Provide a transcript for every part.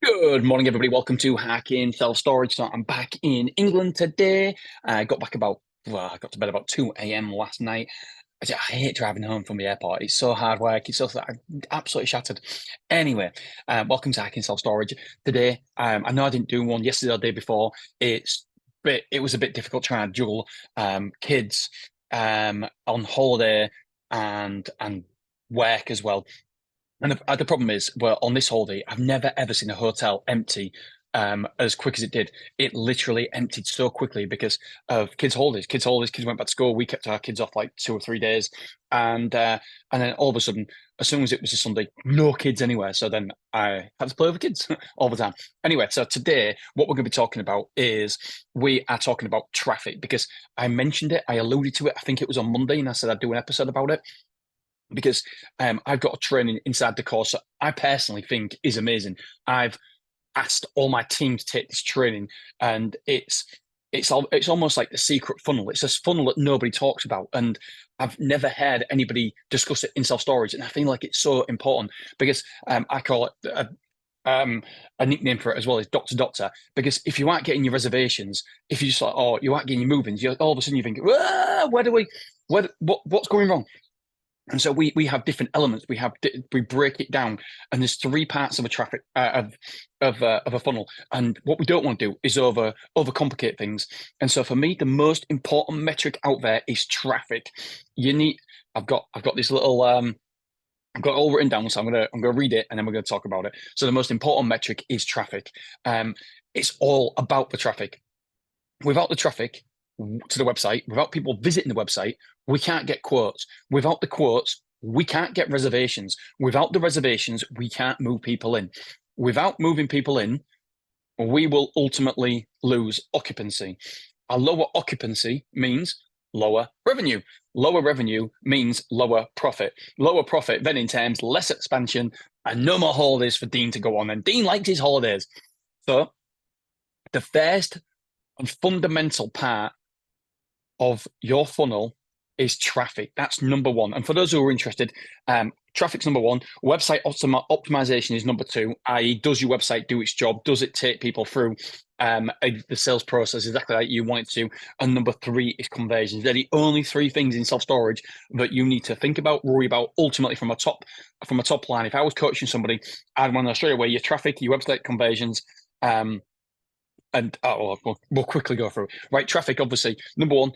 Good morning, everybody. Welcome to Hacking Self-Storage. So I'm back in England today. I got back I got to bed about 2 a.m. last night. I hate driving home from the airport. It's so hard work. I'm absolutely shattered. Anyway, welcome to Hacking Self-Storage. Today, I know I didn't do one yesterday or the day before. It was a bit difficult trying to juggle kids on holiday and work as well. And the problem is, well, on this holiday, I've never ever seen a hotel empty as quick as it did. It literally emptied so quickly because of kids' holidays. Kids went back to school. We kept our kids off like 2 or 3 days, and then all of a sudden, as soon as it was a Sunday, no kids anywhere. So then I had to play with kids all the time. Anyway, so today, what we're going to be talking about is we are talking about traffic because I mentioned it, I alluded to it. I think it was on Monday, and I said I'd do an episode about it because I've got a training inside the course that I personally think is amazing. I've asked all my team to take this training, and it's almost like the secret funnel. It's this funnel that nobody talks about, and I've never heard anybody discuss it in self-storage, and I feel like it's so important because I call it a nickname for it as well is Doctor Doctor, because if you aren't getting your reservations, if you just like, oh, you aren't getting your move-ins, all of a sudden you think, what's going wrong? And so we have different elements. We break it down, and there's three parts of a traffic of a funnel. And what we don't want to do is overcomplicate things. And so for me, the most important metric out there is traffic. I've got this little I've got it all written down, so I'm gonna read it and then we're gonna talk about it. So the most important metric is traffic. It's all about the traffic. Without the traffic to the website, without people visiting the website, we can't get quotes. Without the quotes, we can't get reservations. Without the reservations, we can't move people in. Without moving people in, we will ultimately lose occupancy. A lower occupancy means lower revenue. Lower revenue means lower profit. Lower profit then in terms less expansion and no more holidays for Dean to go on. And Dean likes his holidays. So the first and fundamental part of your funnel is traffic. That's number one. And for those who are interested, traffic's number one. Website optimization is number two, i.e., does your website do its job? Does it take people through the sales process exactly like you want it to? And number three is conversions. They're the only three things in self-storage that you need to think about, worry about ultimately from a top line. If I was coaching somebody, I'd want to straight away your traffic, your website conversions, we'll quickly go through. Right, traffic, obviously, number one,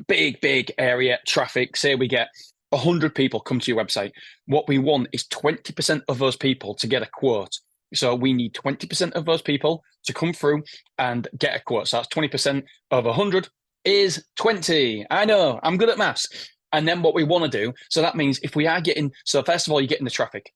big area, traffic. Say we get 100 people come to your website. What we want is 20% of those people to get a quote. So we need 20% of those people to come through and get a quote. So that's 20% of 100 is 20. I know, I'm good at maths. And then what we want to do, so that means if we are getting, so first of all, you're getting the traffic.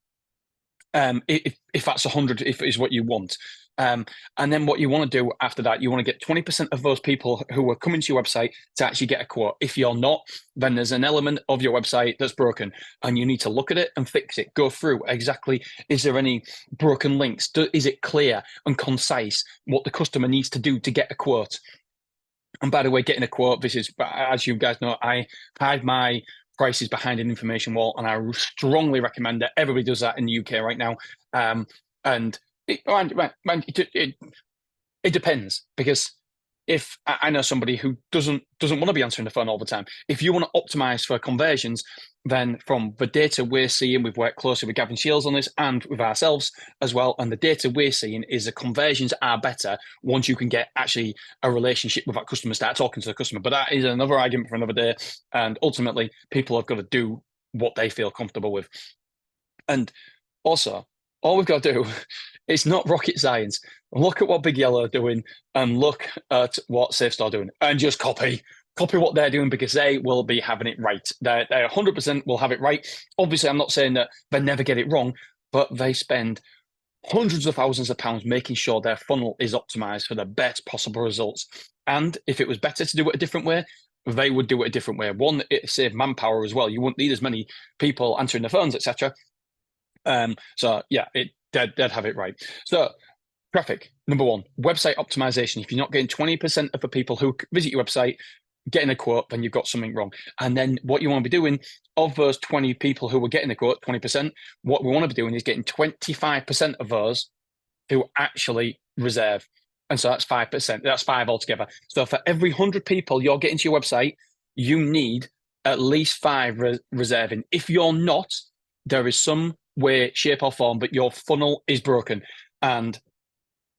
If that's 100, if is what you want. And then what you want to do after that, you want to get 20% of those people who are coming to your website to actually get a quote. If you're not, then there's an element of your website that's broken and you need to look at it and fix it. Go through exactly, is there any broken links? Is it clear and concise what the customer needs to do to get a quote? And by the way, getting a quote, this is, as you guys know, I hide my prices behind an information wall, and I strongly recommend that everybody does that in the UK right now. And it depends, because if I know somebody who doesn't want to be answering the phone all the time, if you want to optimize for conversions, then from the data we're seeing, we've worked closely with Gavin Shields on this and with ourselves as well. And the data we're seeing is the conversions are better once you can get actually a relationship with that customer, start talking to the customer. But that is another argument for another day. And ultimately, people have got to do what they feel comfortable with. And also, all we've got to do, it's not rocket science. Look at what Big Yellow are doing and look at what SafeStore are doing and just copy what they're doing, because they will be having it right. They 100% will have it right. Obviously, I'm not saying that they never get it wrong, but they spend hundreds of thousands of pounds making sure their funnel is optimized for the best possible results. And if it was better to do it a different way, they would do it a different way. One, it saved manpower as well. You wouldn't need as many people answering the phones, etc. So yeah, they'd have it right. So traffic, number one, website optimization. If you're not getting 20% of the people who visit your website getting a quote, then you've got something wrong. And then what you want to be doing, of those 20 people who were getting the quote, 20%, what we want to be doing is getting 25% of those who actually reserve. And so that's 5%. That's 5 altogether. So for every 100 people you're getting to your website, you need at least 5 reserving. If you're not, there is some way, shape, or form, but your funnel is broken. And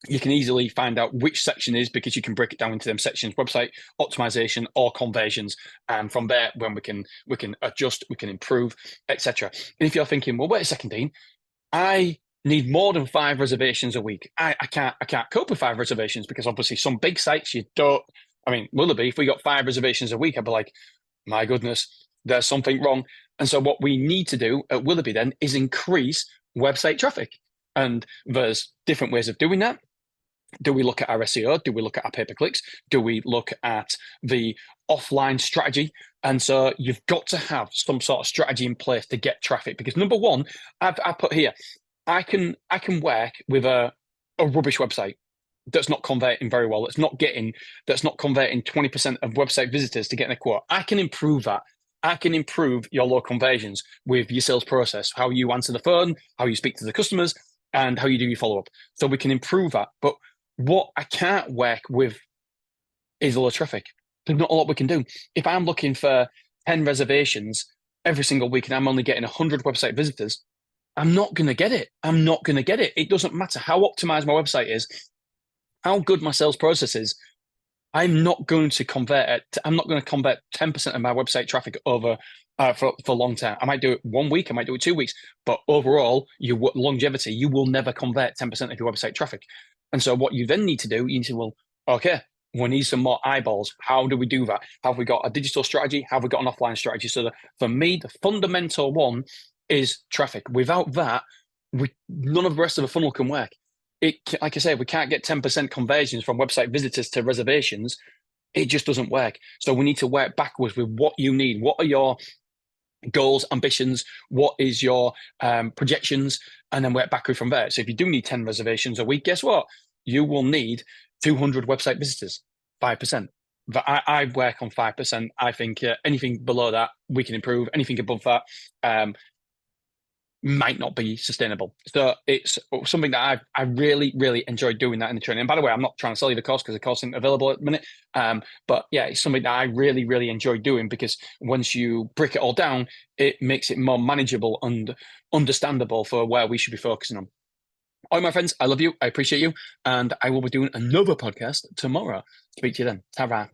you can easily find out which section is, because you can break it down into them sections: website optimization or conversions. And from there, when we can adjust, we can improve, etc. And if you're thinking, well, wait a second, Dean, I need more than 5 reservations a week. I can't cope with 5 reservations, because obviously some big sites you don't. I mean, Willoughby, if we got 5 reservations a week, I'd be like, my goodness, there's something wrong. And so what we need to do at Willoughby then is increase website traffic. And there's different ways of doing that. Do we look at our SEO? Do we look at our pay-per-clicks? Do we look at the offline strategy? And so you've got to have some sort of strategy in place to get traffic, because number one, I've put here, I can work with a rubbish website that's not converting very well, that's not converting 20% of website visitors to getting a quote. I can improve that. I can improve your low conversions with your sales process, how you answer the phone, how you speak to the customers, and how you do your follow-up. So we can improve that. But what I can't work with is low traffic. There's not a lot we can do. If I'm looking for 10 reservations every single week and I'm only getting 100 website visitors, I'm not going to get it. I'm not going to get it. It doesn't matter how optimized my website is, how good my sales process is. I'm not going to convert it. I'm not going to convert 10% of my website traffic over for a long time. I might do it 1 week, I might do it 2 weeks, but overall, longevity, you will never convert 10% of your website traffic. And so what you then need to do, you need to, well, okay, we need some more eyeballs. How do we do that? Have we got a digital strategy? Have we got an offline strategy? So for me, the fundamental one is traffic. Without that, none of the rest of the funnel can work. Like I said, we can't get 10% conversions from website visitors to reservations. It just doesn't work. So we need to work backwards with what you need. What are your goals, ambitions? What is your projections? And then work backwards from there. So if you do need 10 reservations a week, guess what? You will need 200 website visitors, 5%. But I work on 5%. I think anything below that, we can improve. Anything above that, might not be sustainable. So it's something that I really, really enjoyed doing that in the training. And by the way, I'm not trying to sell you the course, because the course isn't available at the minute. But yeah, it's something that I really, really enjoyed doing, because once you break it all down, it makes it more manageable and understandable for where we should be focusing on. All right, my friends, I love you. I appreciate you. And I will be doing another podcast tomorrow. Speak to you then. Ta-ra.